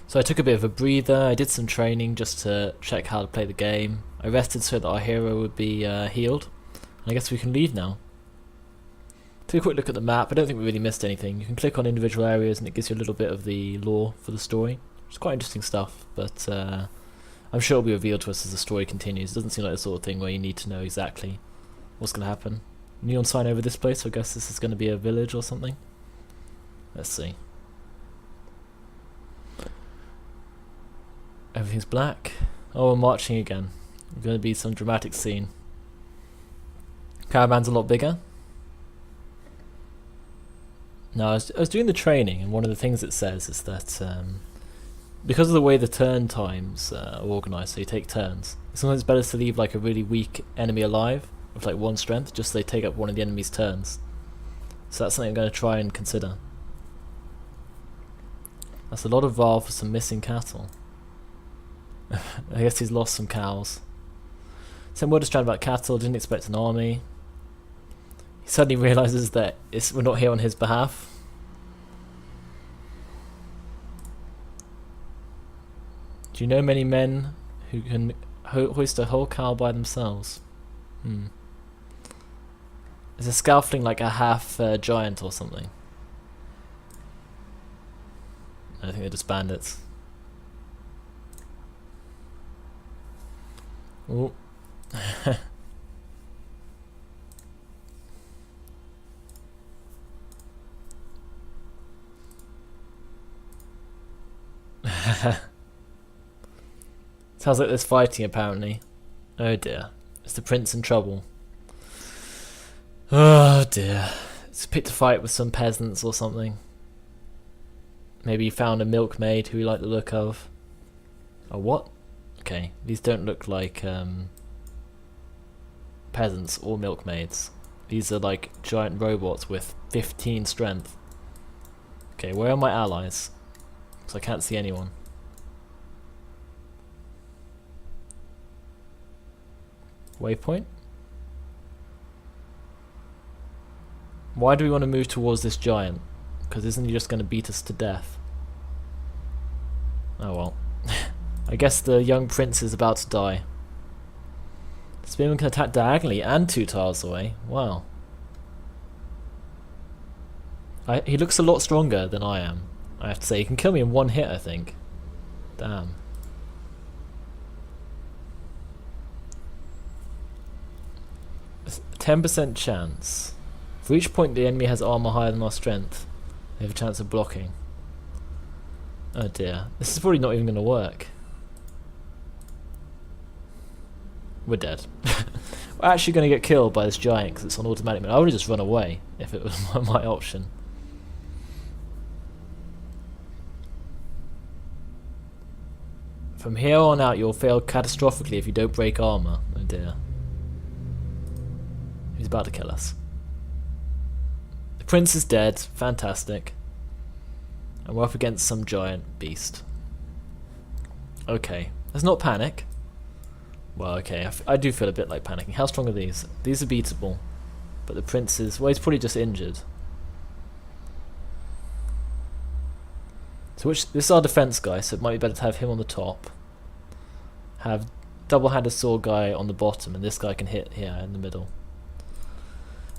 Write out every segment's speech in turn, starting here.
So I took a bit of a breather, I did some training just to check how to play the game. I rested so that our hero would be healed. And I guess we can leave now. Take a quick look at the map. I don't think we really missed anything. You can click on individual areas and it gives you a little bit of the lore for the story. It's quite interesting stuff, but I'm sure it'll be revealed to us as the story continues. It doesn't seem like the sort of thing where you need to know exactly what's going to happen. Neon sign over this place, so I guess this is going to be a village or something. Let's see. Everything's black. Oh, we're marching again. There's going to be some dramatic scene. Caravan's a lot bigger. No, I was doing the training, and one of the things it says is that because of the way the turn times are organised, so you take turns, sometimes it's better to leave like a really weak enemy alive with like 1 strength, just so they take up one of the enemy's turns. So that's something I'm going to try and consider. That's a lot of Val for some missing cattle. I guess he's lost some cows. Same word is stranded about cattle, didn't expect an army. He suddenly realises that we're not here on his behalf. Do you know many men who can hoist a whole cow by themselves? Is a scalfling like a half giant or something? I think they're just bandits. Ooh. Sounds like there's fighting apparently. Oh dear. Is the prince in trouble? Oh dear. It's picked a fight with some peasants or something. Maybe he found a milkmaid who he liked the look of. Oh what? Okay, these don't look like peasants or milkmaids. These are like giant robots with 15 strength. Okay, where are my allies? Because I can't see anyone. Waypoint? Why do we want to move towards this giant? Because isn't he just going to beat us to death? Oh well. I guess the young prince is about to die. Spearman can attack diagonally and 2 tiles away. Wow. He looks a lot stronger than I am. I have to say, he can kill me in 1 hit, I think. Damn. A 10% chance. For each point the enemy has armor higher than our strength, they have a chance of blocking. Oh dear. This is probably not even going to work. We're dead. We're actually going to get killed by this giant because it's on automatic mode. I would have just run away if it was my option. From here on out you'll fail catastrophically if you don't break armor. Oh dear. He's about to kill us. The prince is dead. Fantastic. And we're up against some giant beast. Okay. Let's not panic. Well, okay, I do feel a bit like panicking. How strong are these? These are beatable. But the prince is... well, he's probably just injured. So this is our defense guy, so it might be better to have him on the top. Have double-handed sword guy on the bottom, and this guy can hit here in the middle.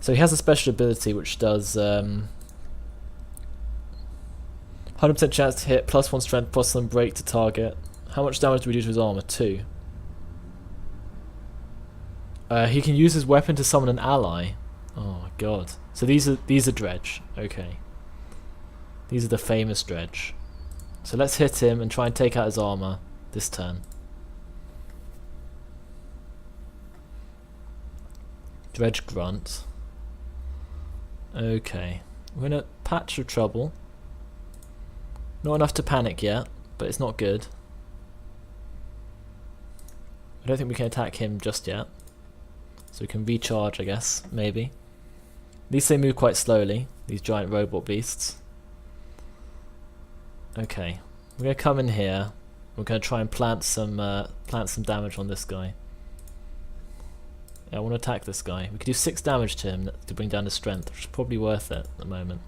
So he has a special ability which does 100% chance to hit, +1 strength, +1 break to target. How much damage do we do to his armor? 2. He can use his weapon to summon an ally. Oh my god. So these are dredge. Okay. These are the famous dredge. So let's hit him and try and take out his armor this turn. Dredge grunt. Okay. We're in a patch of trouble. Not enough to panic yet, but it's not good. I don't think we can attack him just yet. So we can recharge, I guess, maybe. At least they move quite slowly, these giant robot beasts. Okay, we're going to come in here. We're going to try and plant some damage on this guy. Yeah, I want to attack this guy. We could do 6 damage to him to bring down his strength, which is probably worth it at the moment.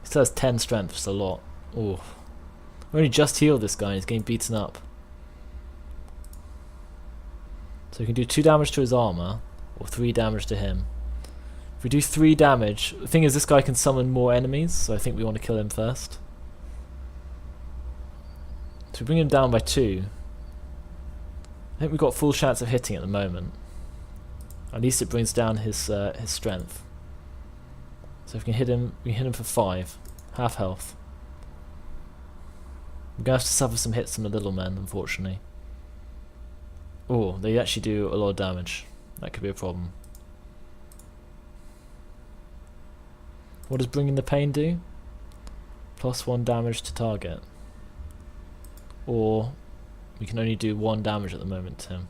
He still has 10 strength, which is a lot. Oh, we only just healed this guy and he's getting beaten up. So we can do 2 damage to his armor, or 3 damage to him. If we do 3 damage, the thing is this guy can summon more enemies, so I think we want to kill him first. So we bring him down by 2. I think we've got full chance of hitting at the moment. At least it brings down his strength. So if we can hit him for 5. Half health. We're going to have to suffer some hits from the little men, unfortunately. Oh, they actually do a lot of damage. That could be a problem. What does Bringing the Pain do? +1 damage to target. Or we can only do 1 damage at the moment to him.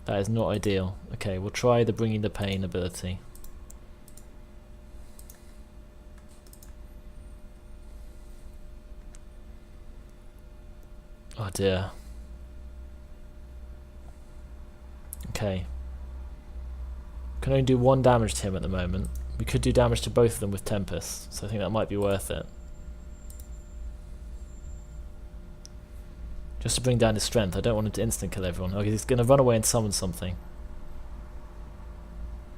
That is not ideal. Okay, we'll try the Bringing the Pain ability. Oh dear. Okay. Can only do 1 damage to him at the moment. We could do damage to both of them with Tempest, so I think that might be worth it. Just to bring down his strength. I don't want him to instant kill everyone. Okay, he's going to run away and summon something.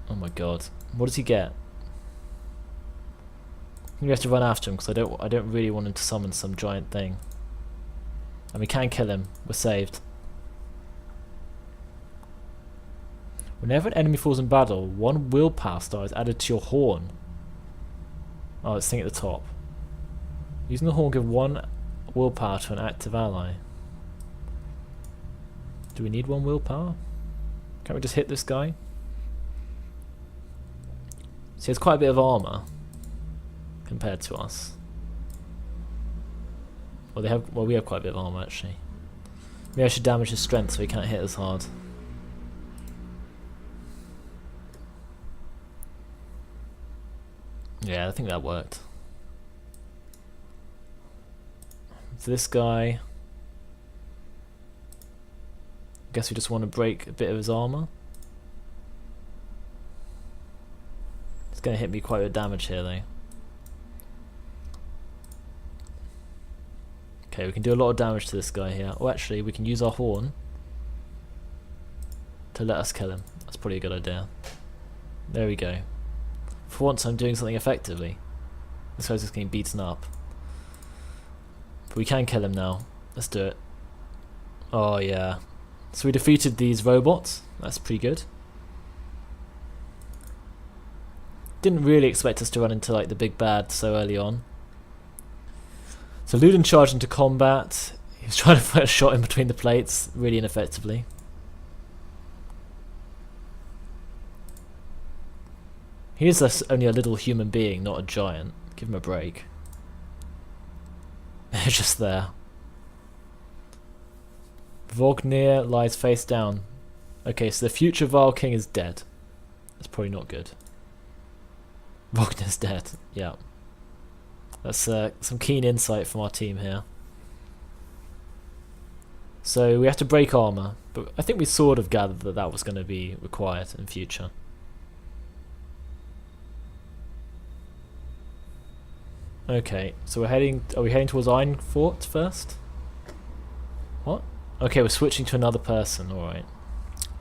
Oh my god. What does he get? I think we have to run after him because I don't really want him to summon some giant thing. And we can kill him. We're saved. Whenever an enemy falls in battle, 1 willpower star is added to your horn. Oh, it's the thing at the top. Using the horn, give 1 willpower to an active ally. Do we need 1 willpower? Can't we just hit this guy? So he has quite a bit of armor compared to us. Well, we have quite a bit of armor actually. Maybe I should damage his strength so he can't hit as hard. Yeah, I think that worked. For this guy, I guess we just want to break a bit of his armor. It's going to hit me quite a bit of damage here though. Okay, we can do a lot of damage to this guy here. Oh, actually, we can use our horn to let us kill him. That's probably a good idea. There we go. For once, I'm doing something effectively. This guy's just getting beaten up. But we can kill him now. Let's do it. Oh, yeah. So we defeated these robots. That's pretty good. Didn't really expect us to run into like the big bad so early on. So Ludin charged into combat. He was trying to put a shot in between the plates, really ineffectively. He is only a little human being, not a giant. Give him a break. They're just there. Vognir lies face down. Okay, so the future Vile King is dead. That's probably not good. Vognir's dead, yeah. That's some keen insight from our team here. So we have to break armor, but I think we sort of gathered that that was going to be required in future. Okay, so are we heading towards Ironfort first? What? Okay, we're switching to another person, alright.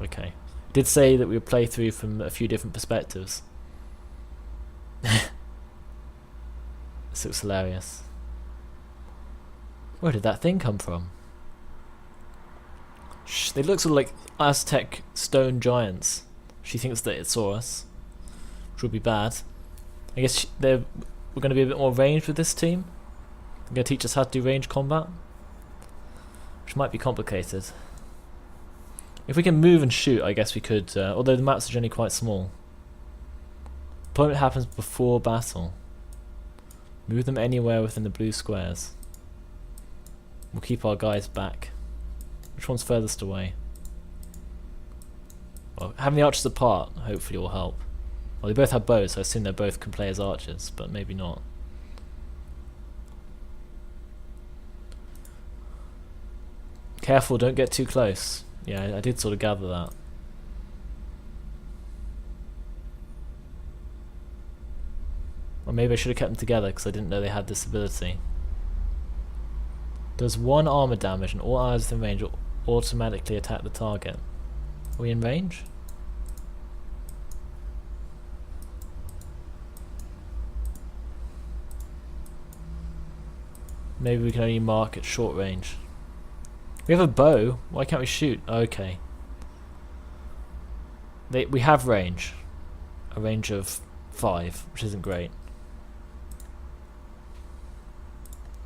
Okay. Did say that we would play through from a few different perspectives. This looks hilarious. Where did that thing come from? Shh, they look sort of like Aztec stone giants. She thinks that it saw us, which would be bad. I guess we're going to be a bit more ranged with this team. They're going to teach us how to do range combat, which might be complicated. If we can move and shoot, I guess we could, although the maps are generally quite small. Deployment happens before battle. Move them anywhere within the blue squares. We'll keep our guys back. Which one's furthest away? Well, having the archers apart hopefully will help. Well, they both have bows, so I assume they both can play as archers, but maybe not. Careful, don't get too close. Yeah, I did sort of gather that. Or maybe I should have kept them together because I didn't know they had this ability. Does 1 armor damage and all allies within range automatically attack the target? Are we in range? Maybe we can only mark at short range. We have a bow. Why can't we shoot? Okay. We have range. A range of 5, which isn't great.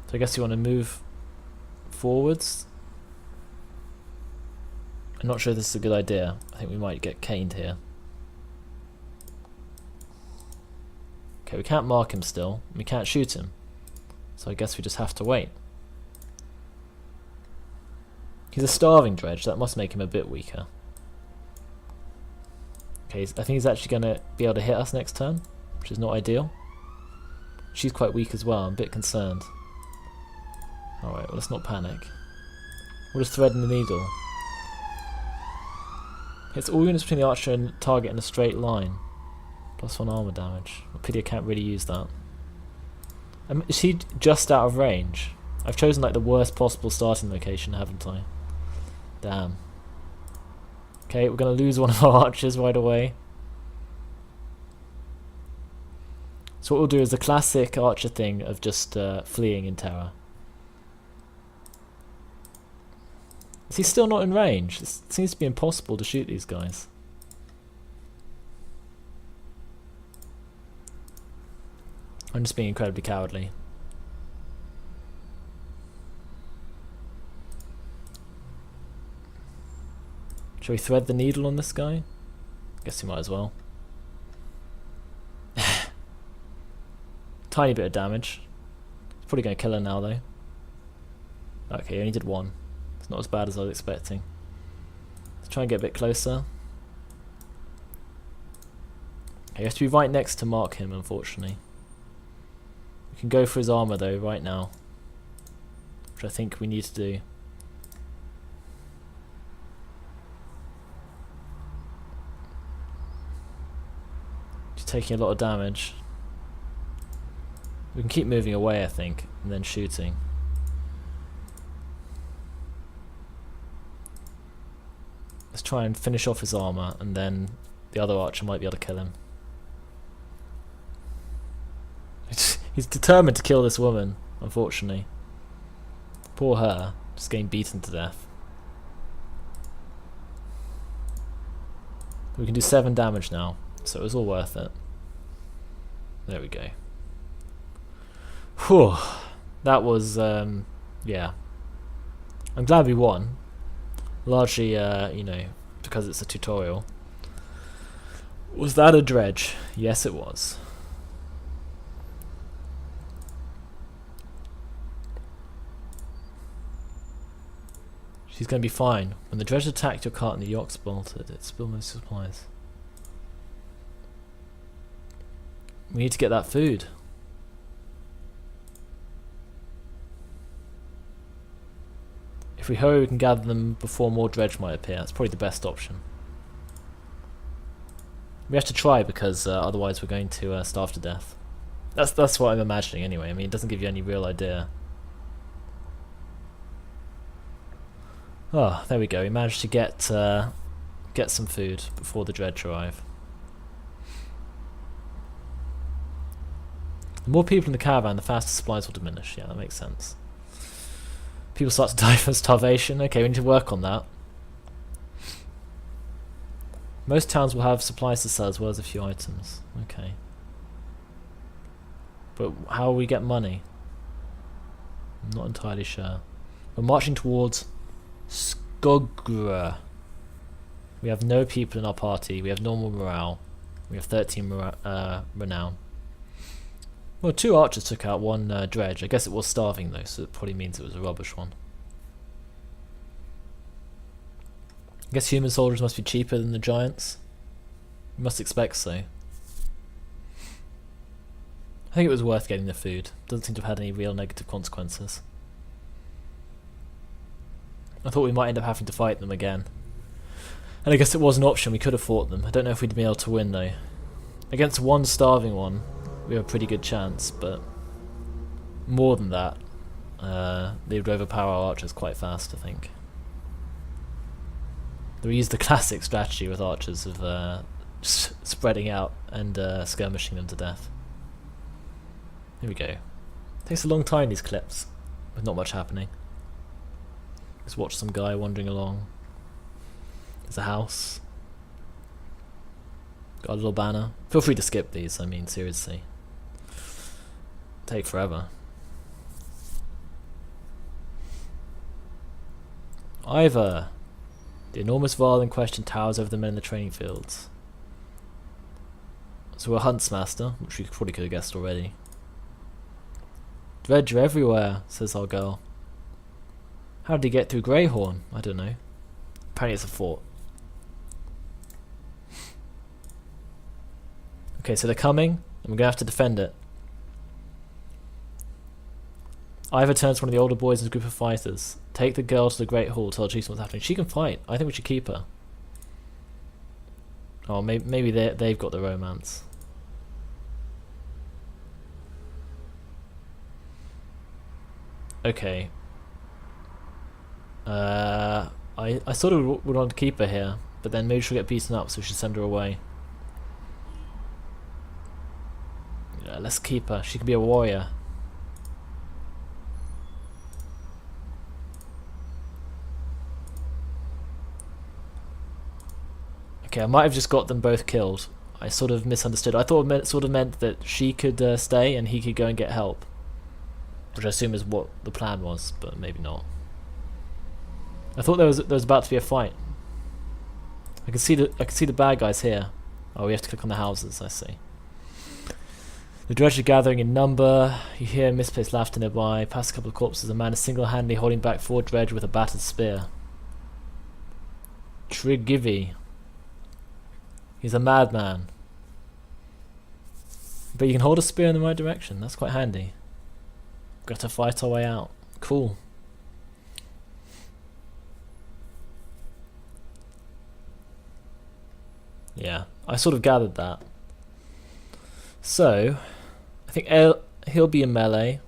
So I guess you want to move forwards. I'm not sure this is a good idea. I think we might get caned here. Okay, we can't mark him still. We can't shoot him. So I guess we just have to wait. He's a starving dredge, that must make him a bit weaker. Okay, I think he's actually going to be able to hit us next turn, which is not ideal. She's quite weak as well, I'm a bit concerned. Alright, well let's not panic. We'll just thread in the needle. It's all units between the archer and target in a straight line. +1 armor damage. Well, pity I can't really use that. Is he just out of range? I've chosen like the worst possible starting location, haven't I? Damn. Okay, we're going to lose one of our archers right away. So what we'll do is the classic archer thing of just fleeing in terror. Is he still not in range? It seems to be impossible to shoot these guys. I'm just being incredibly cowardly. Shall we thread the needle on this guy? Guess we might as well. Tiny bit of damage. It's probably going to kill her now though. Okay, he only did 1. It's not as bad as I was expecting. Let's try and get a bit closer. Okay, you have to be right next to mark him, unfortunately. We can go for his armor though, right now. Which I think we need to do. She's taking a lot of damage. We can keep moving away, I think, and then shooting. Let's try and finish off his armor, and then the other archer might be able to kill him. He's determined to kill this woman, unfortunately. Poor her, just getting beaten to death. We can do 7 damage now, so it was all worth it. There we go. Whew, that was, yeah. I'm glad we won. Largely, you know, because it's a tutorial. Was that a dredge? Yes, it was. She's going to be fine. When the dredge attacked your cart and the yacht's bolted, it spilled most supplies. We need to get that food. If we hurry, we can gather them before more dredge might appear. That's probably the best option. We have to try because otherwise we're going to starve to death. That's what I'm imagining anyway. I mean, it doesn't give you any real idea. Oh, there we go. We managed to get some food before the dredge arrive. The more people in the caravan, the faster supplies will diminish. Yeah, that makes sense. People start to die from starvation. Okay, we need to work on that. Most towns will have supplies to sell as well as a few items. Okay. But how will we get money? I'm not entirely sure. We're marching towards Skogra. We have no people in our party. We have normal morale. We have 13 renown. Well, 2 archers took out 1 dredge. I guess it was starving though, so it probably means it was a rubbish one. I guess human soldiers must be cheaper than the giants. You must expect so. I think it was worth getting the food. Doesn't seem to have had any real negative consequences. I thought we might end up having to fight them again. And I guess it was an option, we could have fought them. I don't know if we'd been able to win though. Against 1 starving one, we have a pretty good chance, but more than that, they would overpower our archers quite fast, I think. We use the classic strategy with archers of spreading out and skirmishing them to death. Here we go. Takes a long time, these clips, with not much happening. Just watch some guy wandering along. There's a house. Got a little banner. Feel free to skip these, I mean, seriously. Take forever. Ivor. The enormous vial in question towers over the men in the training fields. So we're a huntsmaster, which we probably could have guessed already. Dredge, you're everywhere, says our girl. How did he get through Greyhorn? I don't know. Apparently it's a fort. Okay, so they're coming, and we're going to have to defend it. Ivor turns to one of the older boys in a group of fighters. Take the girl to the Great Hall, tell Jason what's happening. She can fight. I think we should keep her. Oh, maybe they've got the romance. Okay. I sort of would want to keep her here, but then maybe she'll get beaten up, so we should send her away. Yeah, let's keep her. She can be a warrior. Okay, I might have just got them both killed. I sort of misunderstood. I thought it sort of meant that she could stay and he could go and get help, which I assume is what the plan was, but maybe not. I thought there was about to be a fight. I can see the bad guys here. Oh, we have to click on the houses. I see. The dredge are gathering in number. You hear misplaced laughter nearby. Past a couple of corpses, a man is single-handedly holding back 4 dredge with a battered spear. Trigivi. He's a madman. But you can hold a spear in the right direction. That's quite handy. Got to fight our way out. Cool. Yeah, I sort of gathered that. So, I think he'll be in melee.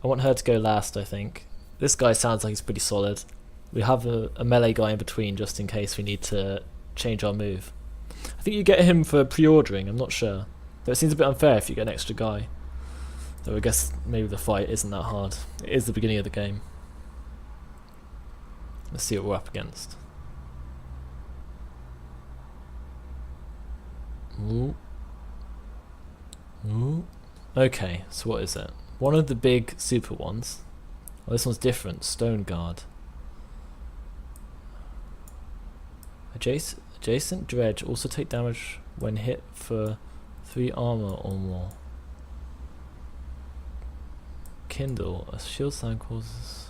I want her to go last, I think. This guy sounds like he's pretty solid. We have a melee guy in between just in case we need to change our move. I think you get him for pre-ordering, I'm not sure. Though it seems a bit unfair if you get an extra guy. Though I guess maybe the fight isn't that hard. It is the beginning of the game. Let's see what we're up against. Ooh. Ooh. Okay, so what is it? One of the big super ones. Oh, this one's different. Stone Guard. Adjacent dredge also take damage when hit for 3 armor or more. Kindle. A shield sign causes...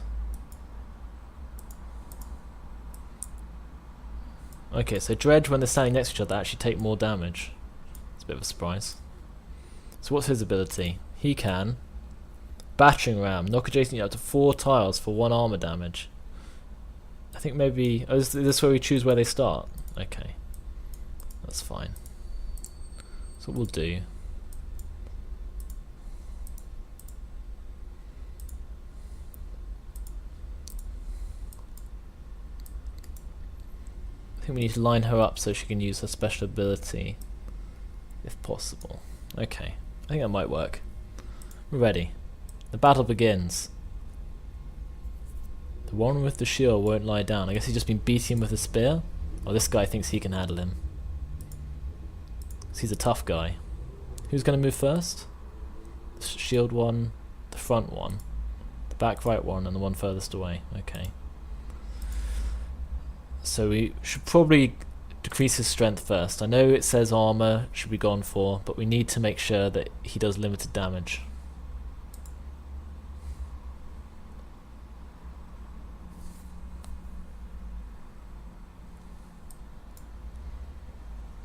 Okay, so dredge when they're standing next to each other actually take more damage. It's a bit of a surprise. So what's his ability? He can battering ram, knock adjacent unit up to 4 tiles for 1 armor damage. I think maybe is this where we choose where they start? Okay, that's fine. That's what we'll do. I think we need to line her up so she can use her special ability, if possible. Okay, I think that might work. We're ready. The battle begins. The one with the shield won't lie down. I guess he's just been beating him with a spear. Oh, this guy thinks he can handle him. So he's a tough guy. Who's going to move first? The shield one, the front one, the back right one, and the one furthest away. Okay. So we should probably decrease his strength first. I know it says armor should be gone for, but we need to make sure that he does limited damage.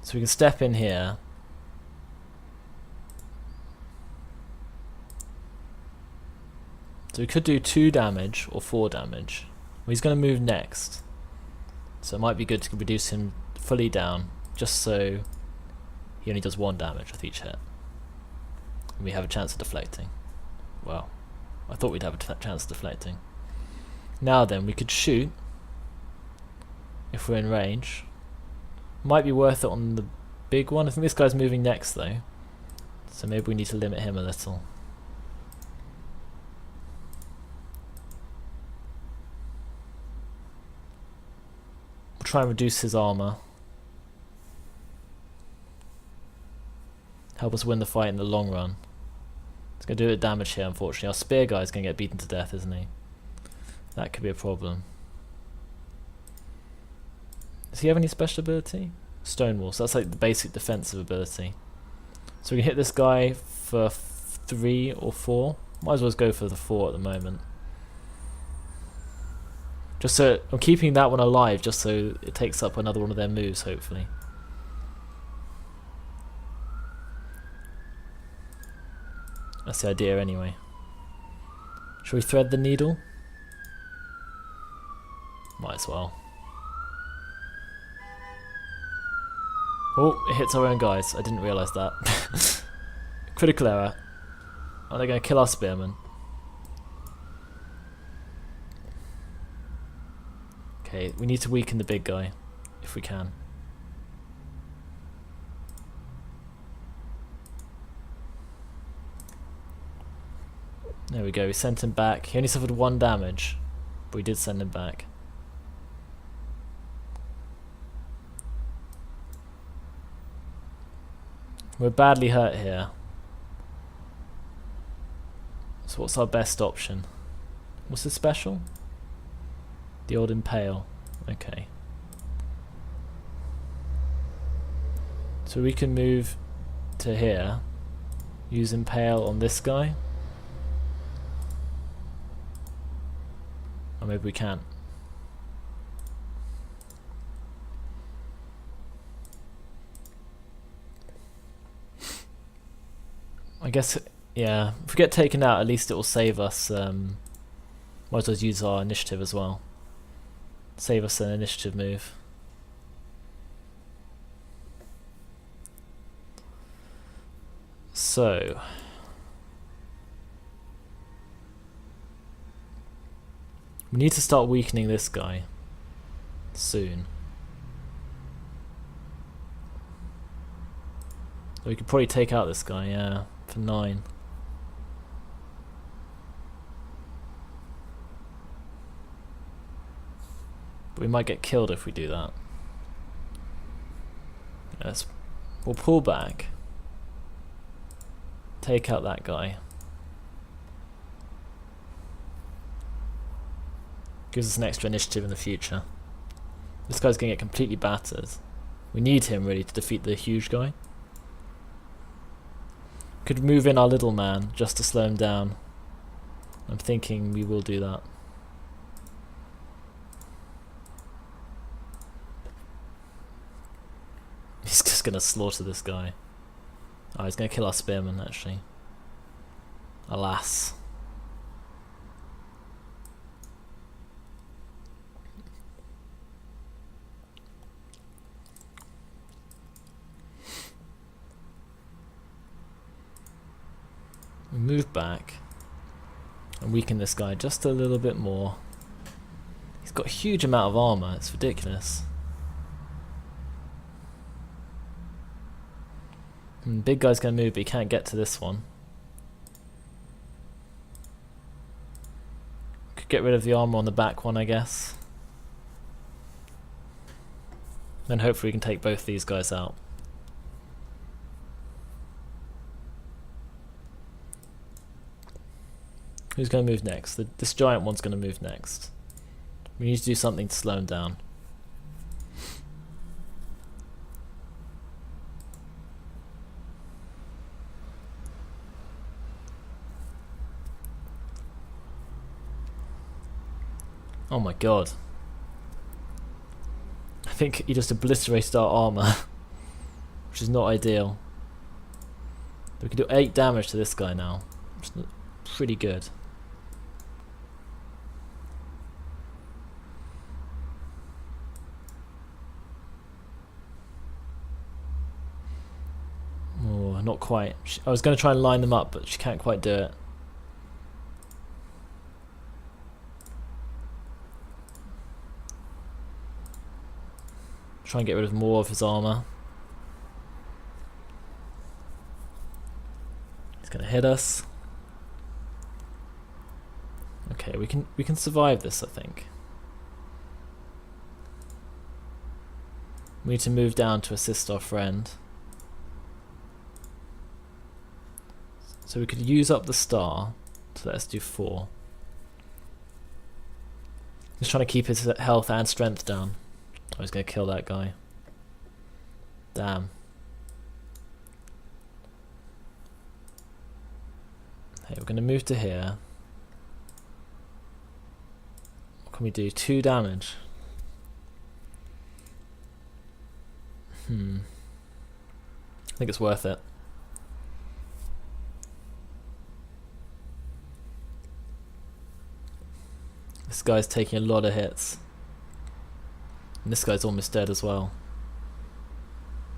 So we can step in here. So we could do 2 damage or 4 damage. Well, he's going to move next. So it might be good to reduce him fully down, just so he only does 1 damage with each hit. And we have a chance of deflecting. Well, I thought we'd have a chance of deflecting. Now then, we could shoot if we're in range. Might be worth it on the big one. I think this guy's moving next though, so maybe we need to limit him a little. We'll try and reduce his armor. Help us win the fight in the long run. It's going to do a bit of damage here, unfortunately. Our spear guy's going to get beaten to death, isn't he? That could be a problem. Does he have any special ability? Stonewall, so that's like the basic defensive ability. So we can hit this guy for 3 or 4. Might as well go for the 4 at the moment. Just so I'm keeping that one alive, just so it takes up another one of their moves, hopefully. That's the idea anyway. Shall we thread the needle? Might as well. Oh, it hits our own guys. I didn't realise that. Critical error. Oh, they're going to kill our spearmen. Okay, we need to weaken the big guy, if we can. There we go, we sent him back. He only suffered 1 damage, but we did send him back. We're badly hurt here. So what's our best option? What's the special? The old impale. Okay. So we can move to here. Use impale on this guy. Or maybe we can't. I guess, yeah, if we get taken out, at least it will save us. Might as well use our initiative as well. Save us an initiative move. So we need to start weakening this guy soon. We could probably take out this guy, yeah, for 9. But we might get killed if we do that. Yes, we'll pull back. Take out that guy. Gives us an extra initiative in the future. This guy's going to get completely battered. We need him really to defeat the huge guy. Could move in our little man just to slow him down. I'm thinking we will do that. He's just going to slaughter this guy. Oh, he's going to kill our spearman actually. Alas. We move back and weaken this guy just a little bit more. He's got a huge amount of armor, it's ridiculous. Big guy's going to move, but he can't get to this one. Could get rid of the armor on the back one, I guess. Then hopefully we can take both these guys out. Who's going to move next? This giant one's going to move next. We need to do something to slow him down. Oh my god. I think he just obliterated our armor, which is not ideal. We can do 8 damage to this guy now, which is pretty good. Oh, not quite. I was going to try and line them up, but she can't quite do it. Try and get rid of more of his armor. He's gonna hit us. Okay, we can survive this, I think. We need to move down to assist our friend. So we could use up the star to let us do 4. He's trying to keep his health and strength down. I was going to kill that guy. Damn. Hey, we're going to move to here. What can we do? 2 damage. I think it's worth it. This guy's taking a lot of hits. And this guy's almost dead as well.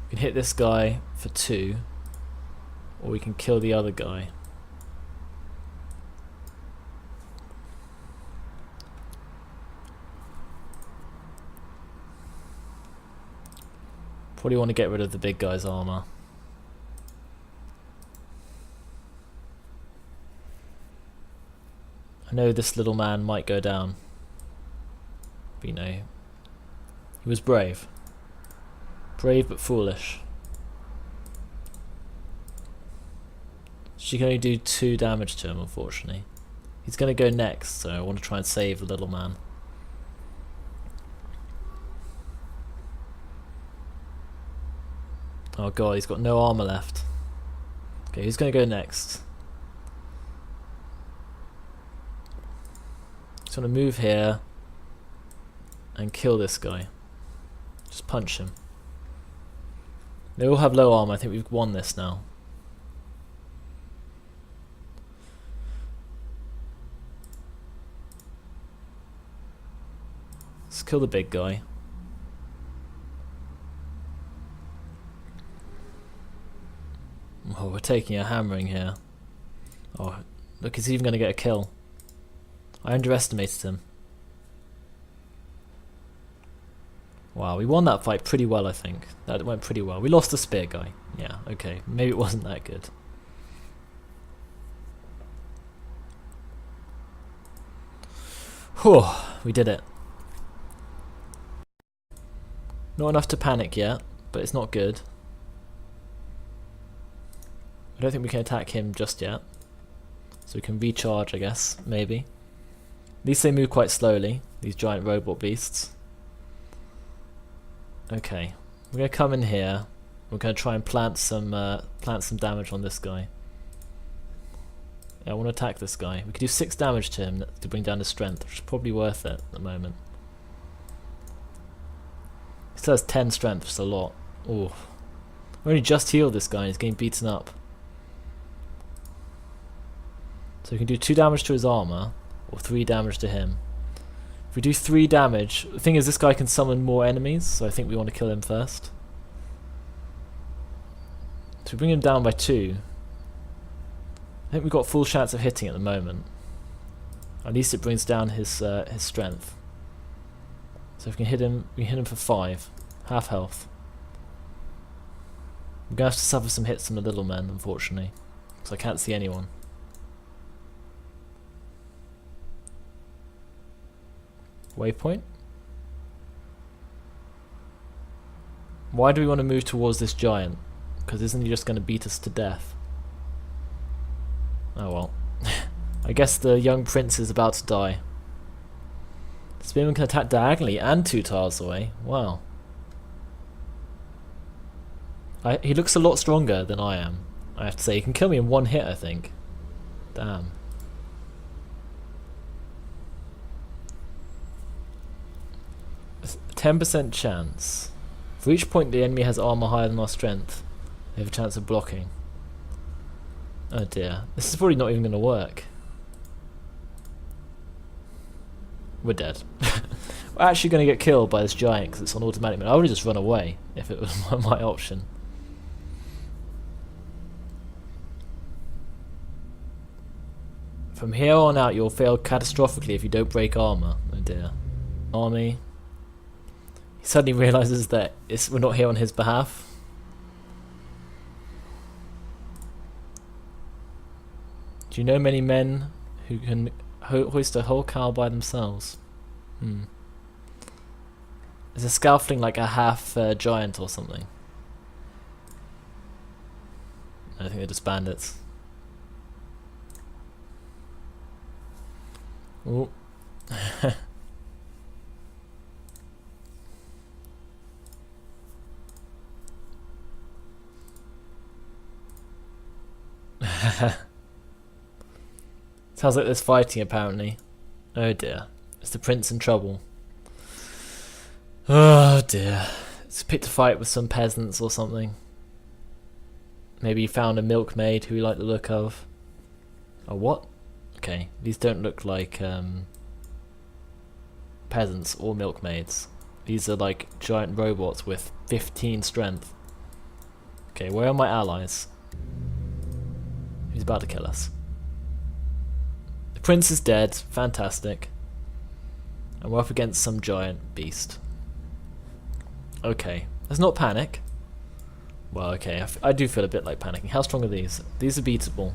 We can hit this guy for 2. Or we can kill the other guy. Probably want to get rid of the big guy's armor. I know this little man might go down. But you know, he was brave. Brave but foolish. She can only do 2 damage to him, unfortunately. He's going to go next, so I want to try and save the little man. Oh god, he's got no armor left. Okay, who's going to go next? Just want to move here and kill this guy. Just punch him. They all have low armor. I think we've won this now. Let's kill the big guy. Oh, we're taking a hammering here. Oh, look, he's even going to get a kill. I underestimated him. Wow, we won that fight pretty well, I think. That went pretty well. We lost the spear guy. Yeah, okay. Maybe it wasn't that good. Whew, we did it. Not enough to panic yet, but it's not good. I don't think we can attack him just yet. So we can recharge, I guess, maybe. At least they move quite slowly, these giant robot beasts. Okay, we're going to come in here. We're going to try and plant some damage on this guy. Yeah, I want to attack this guy. We could do 6 damage to him to bring down his strength, which is probably worth it at the moment. He still has 10 strength, which is a lot. Ooh. We only just healed this guy and he's getting beaten up. So we can do 2 damage to his armor, or 3 damage to him. If we do 3 damage, the thing is this guy can summon more enemies, so I think we want to kill him first. So we bring him down by 2. I think we've got full chance of hitting at the moment. At least it brings down his strength. So if we can hit him for 5. Half health. I'm going to have to suffer some hits from the little men, unfortunately. Because I can't see anyone. Waypoint? Why do we want to move towards this giant? Because isn't he just going to beat us to death? Oh well. I guess the young prince is about to die. The spearman can attack diagonally and 2 tiles away. Wow. He looks a lot stronger than I am, I have to say. He can kill me in 1 hit, I think. Damn. A 10% chance. For each point the enemy has armor higher than our strength, they have a chance of blocking. Oh dear. This is probably not even going to work. We're dead. We're actually going to get killed by this giant because it's on automatic mode. I would have just run away if it was my option. From here on out, you'll fail catastrophically if you don't break armor. Oh dear. Army. He suddenly realises that we're not here on his behalf. Do you know many men who can hoist a whole cow by themselves? Is a scalfling like a half giant or something? I think they're just bandits. Ooh. Sounds like there's fighting apparently. Oh dear. Is the prince in trouble? Oh dear. It's picked a fight with some peasants or something. Maybe he found a milkmaid who he liked the look of. Oh, what? Okay, these don't look like peasants or milkmaids. These are like giant robots with 15 strength. Okay, where are my allies? He's about to kill us. The prince is dead. Fantastic. And we're up against some giant beast. Okay, let's not panic. Well, okay, I do feel a bit like panicking. How strong are these? These are beatable.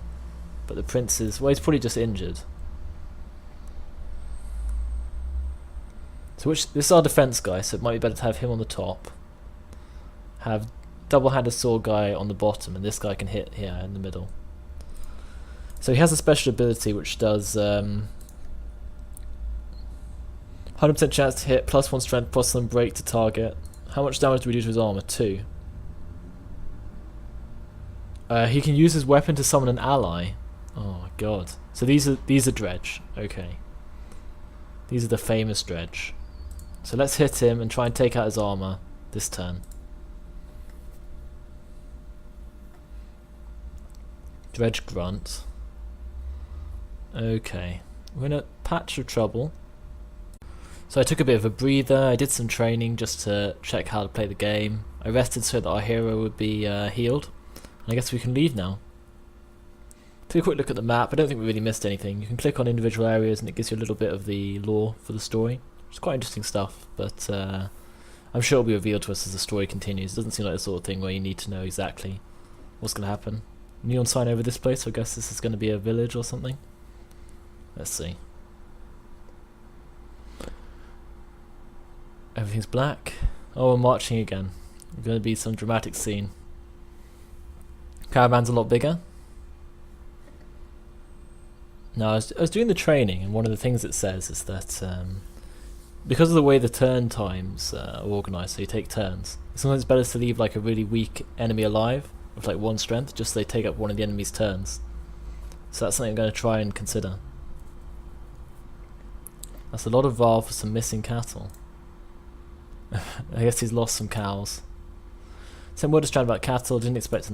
But the prince is... well, he's probably just injured. So this is our defense guy, so it might be better to have him on the top. Have double-handed sword guy on the bottom, and this guy can hit here in the middle. So he has a special ability which does 100% chance to hit, +1 strength, +1 break to target. How much damage do we do to his armor? 2. He can use his weapon to summon an ally. Oh my god. So these are Dredge. Okay. These are the famous Dredge. So let's hit him and try and take out his armor this turn. Dredge Grunt. Okay. We're in a patch of trouble. So I took a bit of a breather, I did some training just to check how to play the game. I rested so that our hero would be healed. And I guess we can leave now. Take a quick look at the map. I don't think we really missed anything. You can click on individual areas and it gives you a little bit of the lore for the story. It's quite interesting stuff, but I'm sure it'll be revealed to us as the story continues. It doesn't seem like the sort of thing where you need to know exactly what's going to happen. Neon sign over this place, so I guess this is going to be a village or something. Let's see. Everything's black. Oh, we're marching again. There's going to be some dramatic scene. Caravan's a lot bigger. No, I was doing the training, and one of the things it says is that because of the way the turn times are organised, so you take turns, sometimes it's better to leave like a really weak enemy alive with like 1 strength, just so they take up one of the enemy's turns. So that's something I'm going to try and consider. That's a lot of Val for some missing cattle. I guess he's lost some cows. Same word is strand about cattle, didn't expect to know.